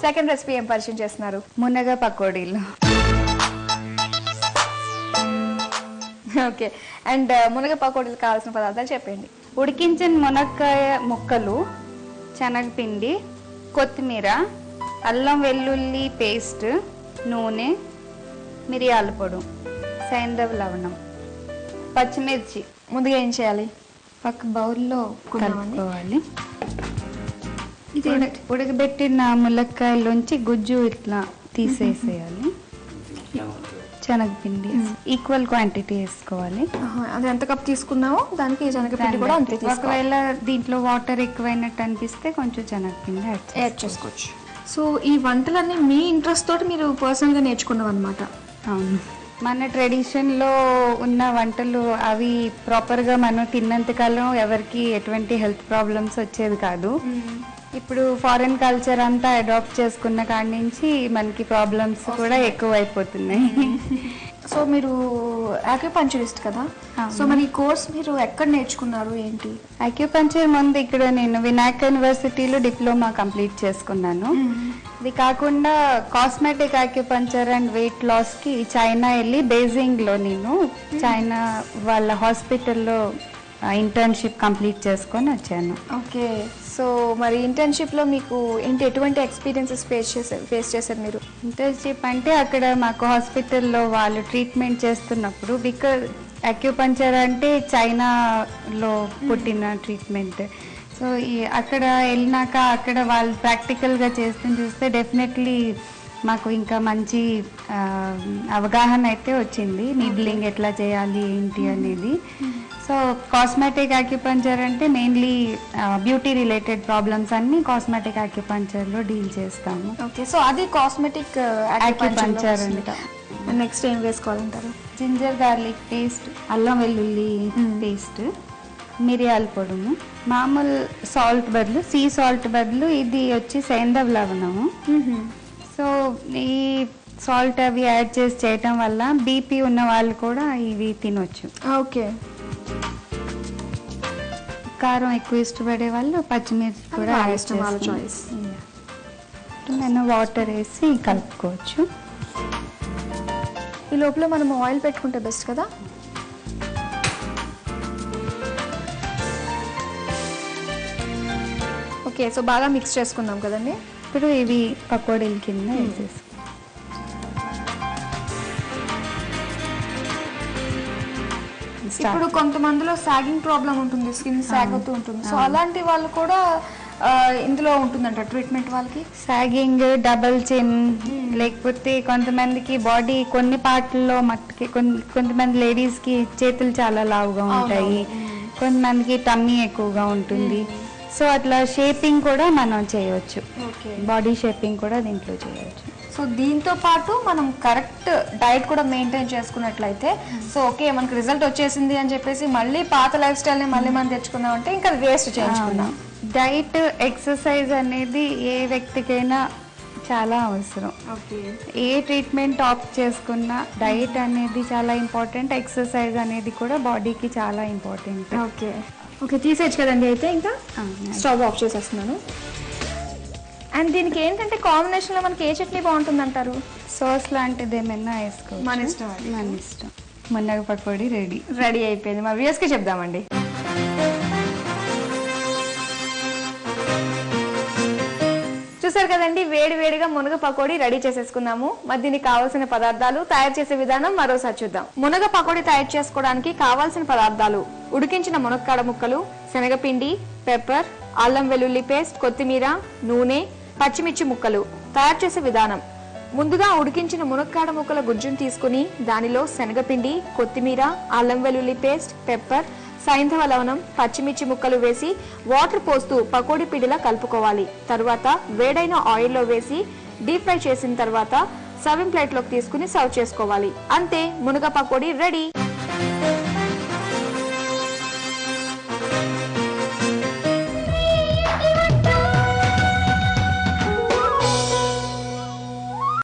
Second recipe ఏం పరిచయం చేస్తున్నారు? మునగ పకోడీలు. ఓకే, అండ్ మునగ పకోడీలు కావాల్సిన పదార్థాలు చెప్పండి. ఉడికించిన మునక్కాయ ముక్కలు, శనగపిండి, కొత్తిమీర, అల్లం వెల్లుల్లి పేస్ట్, నూనె, మిరియాల పొడి, సైంధవ లవణం, పచ్చిమిర్చి. ముందుగా ఏం చేయాలి? పక్క బౌల్లో కలుపుకోవాలి. ఉడకబెట్టిన ములక్కాయలోంచి గుజ్జు ఇట్లా తీసేసేయాలి. శనగపిండి ఈక్వల్ క్వాంటిటీ వేసుకోవాలి. అది ఎంత కప్ తీసుకున్నామో దానికి శనగపిండి కూడా అంతే. ఒకవేళ దీంట్లో వాటర్ ఎక్కువైనట్టు అనిపిస్తే కొంచెం శనగపిండి యాడ్ చేసుకోవచ్చు. సో ఈ వంటలన్నీ మీ ఇంట్రెస్ట్ తోటి మీరు పర్సనల్గా నేర్చుకున్నాం అనమాట. అవును, మన ట్రెడిషన్లో ఉన్న వంటలు అవి ప్రాపర్గా మనం తిన్నంతకాలం ఎవరికి ఎటువంటి హెల్త్ ప్రాబ్లమ్స్ వచ్చేది కాదు. ఇప్పుడు ఫారెన్ కల్చర్ అంతా అడాప్ట్ చేసుకున్న కాడి నుంచి మనకి ప్రాబ్లమ్స్ కూడా ఎక్కువ అయిపోతున్నాయి. సో మీరు యాక్యుపంచరిస్ట్ కదా, సో మరి ఈ కోర్స్ మీరు ఎక్కడ నేర్చుకున్నారు ఏంటి? యాక్యుపంచర్ ముందు ఇక్కడ నేను వినాయక్ యూనివర్సిటీలో డిప్లొమా కంప్లీట్ చేసుకున్నాను. ఇది కాకుండా కాస్మెటిక్ యాక్యుపంచర్ అండ్ వెయిట్ లాస్కి చైనా వెళ్ళి బీజింగ్లో నేను చైనా వాళ్ళ హాస్పిటల్లో ఇంటర్న్షిప్ కంప్లీట్ చేసుకొని వచ్చాను. ఓకే, సో మరి ఇంటర్న్షిప్లో మీకు ఏంటి ఎటువంటి ఎక్స్పీరియన్సెస్ ఫేస్ చేశారు మీరు? ఇంటర్న్షిప్ అంటే అక్కడ మాకు హాస్పిటల్లో వాళ్ళు ట్రీట్మెంట్ చేస్తున్నప్పుడు, బికాజ్ అక్యుపంచర్ అంటే చైనాలో పుట్టిన ట్రీట్మెంట్. సో అక్కడ వెళ్ళినాక అక్కడ వాళ్ళు ప్రాక్టికల్గా చూస్తే డెఫినెట్లీ మాకు ఇంకా మంచి అవగాహన అయితే వచ్చింది, నీడ్లింగ్ ఎట్లా చేయాలి ఏంటి అనేది. సో కాస్మెటిక్ యాక్యుపంచర్ అంటే మెయిన్లీ బ్యూటీ రిలేటెడ్ ప్రాబ్లమ్స్ అన్ని కాస్మెటిక్ యాక్యుపంచర్లో డీల్ చేస్తాము. ఓకే, సో అది కాస్మెటిక్ యాక్యుపంచర్ అంట. నెక్స్ట్ ఏం వేసుకోవాలంటారు? జింజర్ గార్లిక్ పేస్ట్, అల్లం వెల్లుల్లి పేస్ట్, మిరియాల పొడుము, మామూలు సాల్ట్ బదులు సీ సాల్ట్ బదులు ఇది వచ్చి సైంధవ లవణము. సో ఈ సాల్ట్ అవి యాడ్ చేసి చేయటం వల్ల బీపీ ఉన్న వాళ్ళు కూడా ఇవి తినొచ్చు. ఓకే, కారం ఎక్కువ ఇష్టపడే వాళ్ళు పచ్చిమిర్చి కూడా చాయిస్. నేను వాటర్ వేసి కలుపుకోవచ్చు. ఈ లోపల మనం ఆయిల్ పెట్టుకుంటే బెస్ట్ కదా. ఓకే, సో బాగా మిక్స్ చేసుకుందాం కదండి. ఇప్పుడు ఇవి పకోడీల కింద వేసేసి ఇప్పుడు కొంతమందిలో సాగింగ్ ప్రాబ్లం ఉంటుంది, స్కిన్ సాగ్ అవుతూ ఉంటుంది. సో అలాంటి వాళ్ళు కూడా ఇందులో ఉంటుందంట ట్రీట్మెంట్. వాళ్ళకి సాగింగ్, డబల్ చిన్, లేకపోతే కొంతమందికి బాడీ కొన్ని పార్ట్లలో మట్టుకి కొంతమంది లేడీస్కి చేతులు చాలా లావుగా ఉంటాయి, కొంతమందికి టమ్మీ ఎక్కువగా ఉంటుంది. సో అట్లా షేపింగ్ కూడా మనం చేయవచ్చు, బాడీ షేపింగ్ కూడా దీంట్లో చేయవచ్చు. సో దీంతో పాటు మనం కరెక్ట్ డైట్ కూడా మెయింటైన్ చేసుకున్నట్లయితే, సో ఓకే మనకు రిజల్ట్ వచ్చేసింది అని చెప్పేసి మళ్ళీ పాత లైఫ్ స్టైల్ని మళ్ళీ మనం తెచ్చుకున్నాం అంటే ఇంకా వేస్ట్ చేయించుకున్నాం. డైట్, ఎక్సర్సైజ్ అనేది ఏ వ్యక్తికైనా చాలా అవసరం. ఏ ట్రీట్మెంట్ ఆప్ట్ చేసుకున్నా డైట్ అనేది చాలా ఇంపార్టెంట్, ఎక్సర్సైజ్ అనేది కూడా బాడీకి చాలా ఇంపార్టెంట్. ఓకే ఓకే, తీసేయచ్చు కదండి. అయితే ఇంకా స్టవ్ ఆఫ్ చేసేస్తున్నాను. అండ్ దీనికి ఏంటంటే కాంబినేషన్లో మనకి ఏ చట్నీ బాగుంటుంది అంటారు? సాస్ లాంటిది ఏమైనా వేసుకోవచ్చు, మన ఇష్టం. మన ఇష్టం. మునగ పకోడీ రెడీ అయిపోయింది. మా వ్యూయర్స్కి చెప్దామండి. చూసారు కదండి, వేడి వేడిగా మునగ పకోడీ రెడీ చేసేసుకున్నాము. మరి దీనికి కావాల్సిన పదార్థాలు, తయారు చేసే విధానం మరోసారి చూద్దాం. మునగ పకోడీ తయారు చేసుకోవడానికి కావాల్సిన పదార్థాలు: ఉడికించిన మునక్కాడ ముక్కలు, శనగపిండి, పెప్పర్, అల్లం వెల్లుల్లి పేస్ట్, కొత్తిమీర, నూనె, పచ్చిమిర్చి ముక్కలు. తయారు చేసే విధానం: ముందుగా ఉడికించిన మునక్కాడ ముక్కల గుజ్జును తీసుకుని దానిలో శనగపిండి, కొత్తిమీర, అల్లం వెల్లుల్లి పేస్ట్, పెప్పర్, సైంధవ లవణం, పచ్చిమిర్చి ముక్కలు వేసి వాటర్ పోస్తూ పకోడీ పిండిలా కలుపుకోవాలి. తరువాత వేడైన ఆయిల్లో వేసి డీప్ ఫ్రై చేసిన తర్వాత సర్వింగ్ ప్లేట్లోకి తీసుకుని సర్వ్ చేసుకోవాలి. అంతే, మునగ పకోడీ రెడీ.